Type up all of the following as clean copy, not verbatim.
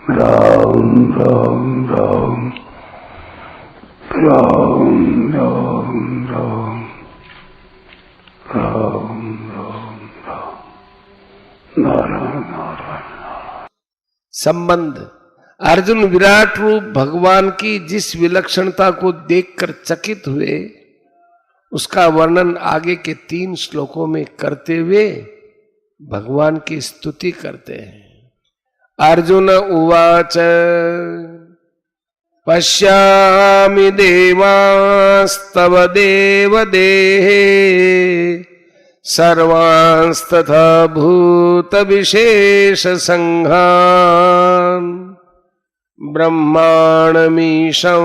राम राम राम राम राम राम राम राम राम नारायण नारायण। संबंध। अर्जुन विराट रूप भगवान की जिस विलक्षणता को देखकर चकित हुए, उसका वर्णन आगे के 3 श्लोकों में करते हुए भगवान की स्तुति करते हैं। अर्जुन उवाच पश्यामि देवास्तव देवदेहे सर्वांस्तथा भूत विशेष संघान् ब्रह्माणमीशं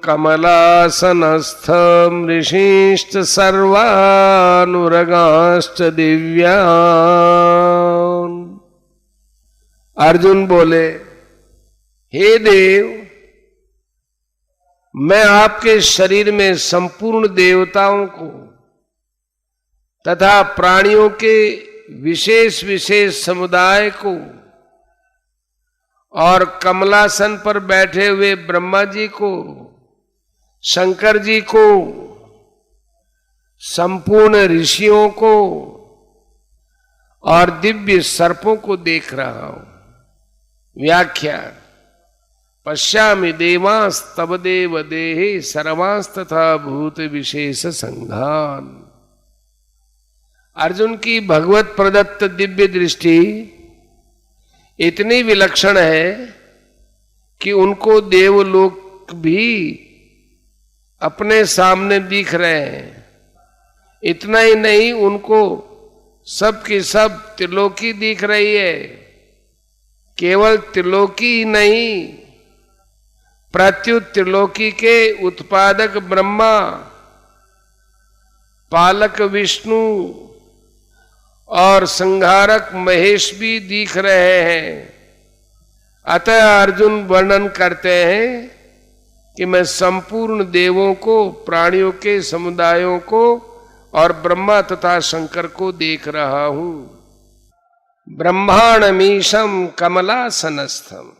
कमलासनस्थं ऋषीश्च सर्वानुरगाश्च दिव्यान्। अर्जुन बोले, हे देव, मैं आपके शरीर में संपूर्ण देवताओं को तथा प्राणियों के विशेष विशेष समुदाय को और कमलासन पर बैठे हुए ब्रह्मा जी को, शंकर जी को, संपूर्ण ऋषियों को और दिव्य सर्पों को देख रहा हूं। व्याख्या। पश्यामि देवास्तव देव देहे सर्वांस्तथा भूत विशेष संघान। अर्जुन की भगवत प्रदत्त दिव्य दृष्टि इतनी विलक्षण है कि उनको देवलोक भी अपने सामने दिख रहे हैं। इतना ही नहीं, उनको सब की सब त्रिलोकी दिख रही है। केवल त्रिलोकी ही नहीं, प्रत्युत त्रिलोकी के उत्पादक ब्रह्मा, पालक विष्णु और संहारक महेश भी दिख रहे हैं। अतः अर्जुन वर्णन करते हैं कि मैं संपूर्ण देवों को, प्राणियों के समुदायों को और ब्रह्मा तथा शंकर को देख रहा हूं। ब्रह्माणमीशं कमलासनस्थम।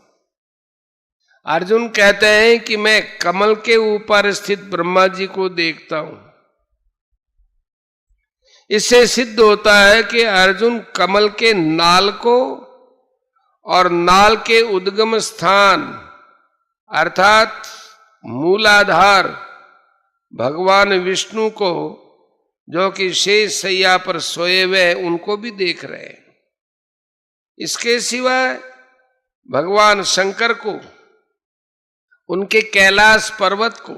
अर्जुन कहते हैं कि मैं कमल के ऊपर स्थित ब्रह्मा जी को देखता हूं। इससे सिद्ध होता है कि अर्जुन कमल के नाल को और नाल के उद्गम स्थान अर्थात मूलाधार भगवान विष्णु को, जो कि शेष शैया पर सोए हुए हैं, उनको भी देख रहे हैं। इसके सिवाय भगवान शंकर को, उनके कैलाश पर्वत को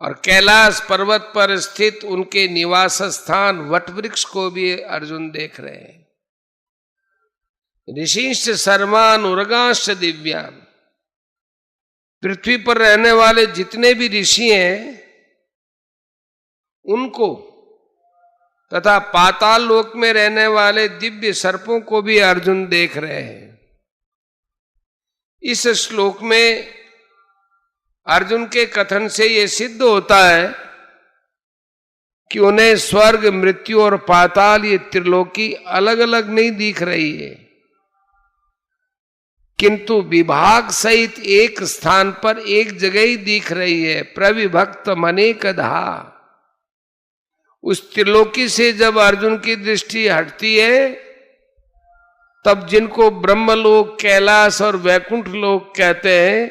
और कैलाश पर्वत पर स्थित उनके निवास स्थान वटवृक्ष को भी अर्जुन देख रहे हैं। ऋषीश्च सर्वानुरगाश्च दिव्यान्। पृथ्वी पर रहने वाले जितने भी ऋषि हैं उनको तथा पाताल लोक में रहने वाले दिव्य सर्पों को भी अर्जुन देख रहे हैं। इस श्लोक में अर्जुन के कथन से यह सिद्ध होता है कि उन्हें स्वर्ग, मृत्यु और पाताल, ये त्रिलोकी अलग अलग नहीं दिख रही है, किंतु विभाग सहित एक स्थान पर एक जगह ही दिख रही है। प्रविभक्त मनेकधा। उस त्रिलोकी से जब अर्जुन की दृष्टि हटती है, तब जिनको ब्रह्मलोक, कैलाश और वैकुंठ लोक कहते हैं,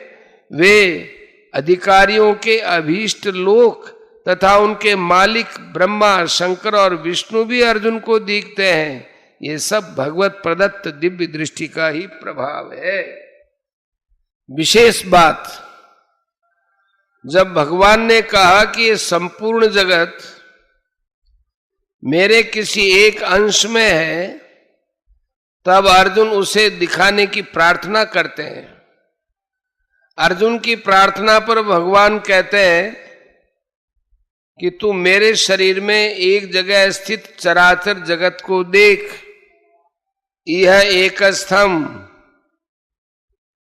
वे अधिकारियों के अभीष्ट लोक तथा उनके मालिक ब्रह्मा, शंकर और विष्णु भी अर्जुन को दिखते हैं। ये सब भगवत प्रदत्त दिव्य दृष्टि का ही प्रभाव है। विशेष बात, जब भगवान ने कहा कि ये संपूर्ण जगत मेरे किसी एक अंश में है, तब अर्जुन उसे दिखाने की प्रार्थना करते हैं। अर्जुन की प्रार्थना पर भगवान कहते हैं कि तू मेरे शरीर में एक जगह स्थित चराचर जगत को देख। यह एकस्थम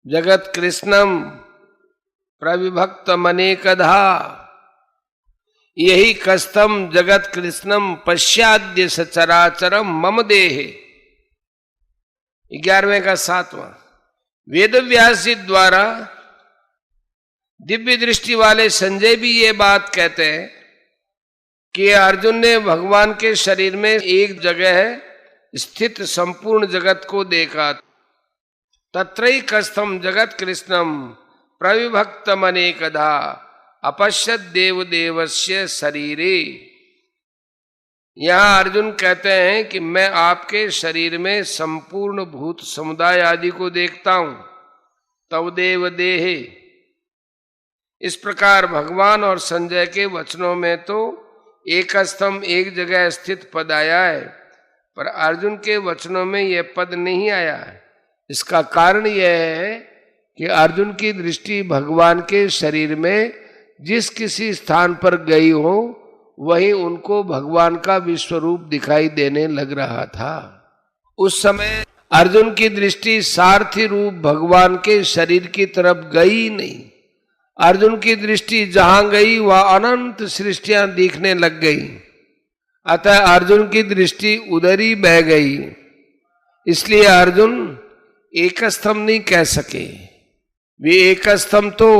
जगत कृष्णम प्रविभक्त मनेकधा। यही कस्तम जगत कृष्णम पश्चाद्य सचराचरम मम देहे। 11वें का 7वां। वेदव्यास जी द्वारा दिव्य दृष्टि वाले संजय भी ये बात कहते हैं कि अर्जुन ने भगवान के शरीर में एक जगह स्थित संपूर्ण जगत को देखा। तत्रैकस्थं जगत कृष्णम प्रविभक्तमनेकधा अपश्यत देव देवस्य शरीरे। यहां अर्जुन कहते हैं कि मैं आपके शरीर में संपूर्ण भूत समुदाय आदि को देखता हूं। तव देव देहे। इस प्रकार भगवान और संजय के वचनों में तो एक स्तंभ एक जगह स्थित पद आया है, पर अर्जुन के वचनों में यह पद नहीं आया है। इसका कारण यह है कि अर्जुन की दृष्टि भगवान के शरीर में जिस किसी स्थान पर गई हो वहीं उनको भगवान का विश्वरूप दिखाई देने लग रहा था। उस समय अर्जुन की दृष्टि सारथी रूप भगवान के शरीर की तरफ गई नहीं। अर्जुन की दृष्टि जहां गई वह अनंत सृष्टियां दिखने लग गई। अतः अर्जुन की दृष्टि उधर ही बह गई। इसलिए अर्जुन एक स्तंभ नहीं कह सके। वे एक स्तंभ तो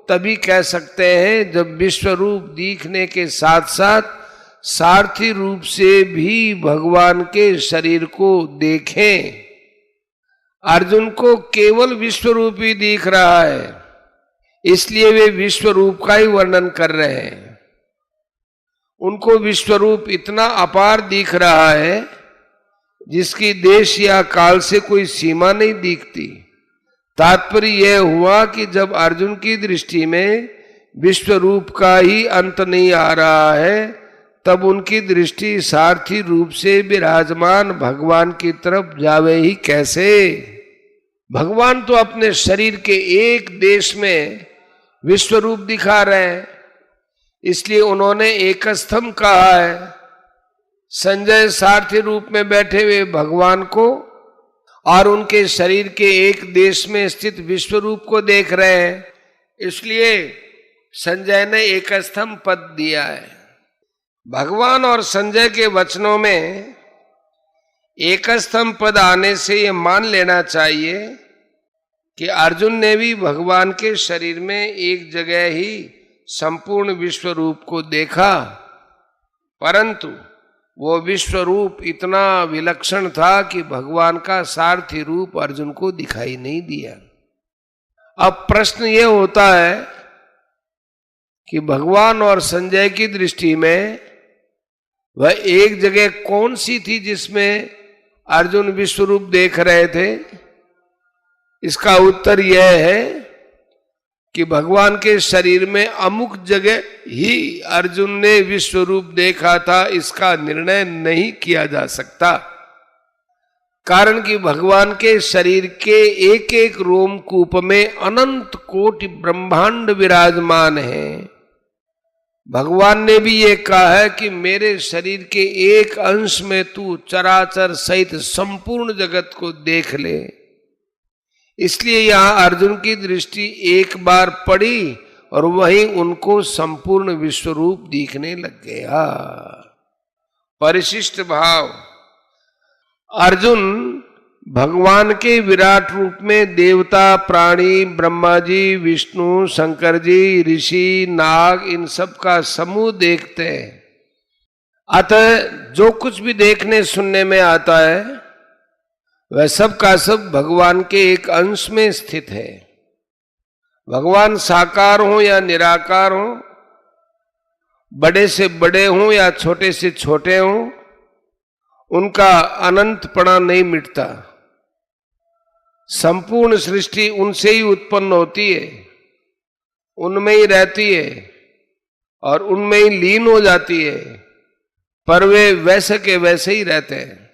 तभी कह सकते हैं जब विश्व रूप दिखने के साथ साथ सारथी रूप से भी भगवान के शरीर को देखें। अर्जुन को केवल विश्व रूप ही दिख रहा है, इसलिए वे विश्व रूप का ही वर्णन कर रहे हैं। उनको विश्व रूप इतना अपार दिख रहा है जिसकी देश या काल से कोई सीमा नहीं दिखती। तात्पर्य यह हुआ कि जब अर्जुन की दृष्टि में विश्व रूप का ही अंत नहीं आ रहा है, तब उनकी दृष्टि सारथी रूप से विराजमान भगवान की तरफ जावे ही कैसे। भगवान तो अपने शरीर के एक देश में विश्व रूप दिखा रहे हैं, इसलिए उन्होंने एक स्तंभ कहा है। संजय सारथी रूप में बैठे हुए भगवान को और उनके शरीर के एक देश में स्थित विश्व रूप को देख रहे हैं, इसलिए संजय ने एक स्तंभ पद दिया है। भगवान और संजय के वचनों में एक स्तंभ पद आने से ये मान लेना चाहिए कि अर्जुन ने भी भगवान के शरीर में एक जगह ही संपूर्ण विश्व रूप को देखा, परंतु वो विश्व रूप इतना विलक्षण था कि भगवान का सारथी रूप अर्जुन को दिखाई नहीं दिया। अब प्रश्न ये होता है कि भगवान और संजय की दृष्टि में वह एक जगह कौन सी थी जिसमें अर्जुन विश्व रूप देख रहे थे। इसका उत्तर यह है कि भगवान के शरीर में अमुक जगह ही अर्जुन ने विश्व रूप देखा था, इसका निर्णय नहीं किया जा सकता। कारण कि भगवान के शरीर के एक एक रोमकूप में अनंत कोटि ब्रह्मांड विराजमान है। भगवान ने भी ये कहा है कि मेरे शरीर के एक अंश में तू चराचर सहित संपूर्ण जगत को देख ले। इसलिए यहां अर्जुन की दृष्टि एक बार पड़ी और वहीं उनको संपूर्ण विश्व रूप दिखने लग गया। परिशिष्ट भाव। अर्जुन भगवान के विराट रूप में देवता, प्राणी, ब्रह्मा जी, विष्णु, शंकर जी, ऋषि, नाग, इन सब का समूह देखते हैं। अतः जो कुछ भी देखने सुनने में आता है वह सब का सब भगवान के एक अंश में स्थित है। भगवान साकार हो या निराकार हो, बड़े से बड़े हो या छोटे से छोटे हो, उनका अनंतपना नहीं मिटता। संपूर्ण सृष्टि उनसे ही उत्पन्न होती है, उनमें ही रहती है और उनमें ही लीन हो जाती है, पर वे वैसे के वैसे ही रहते हैं।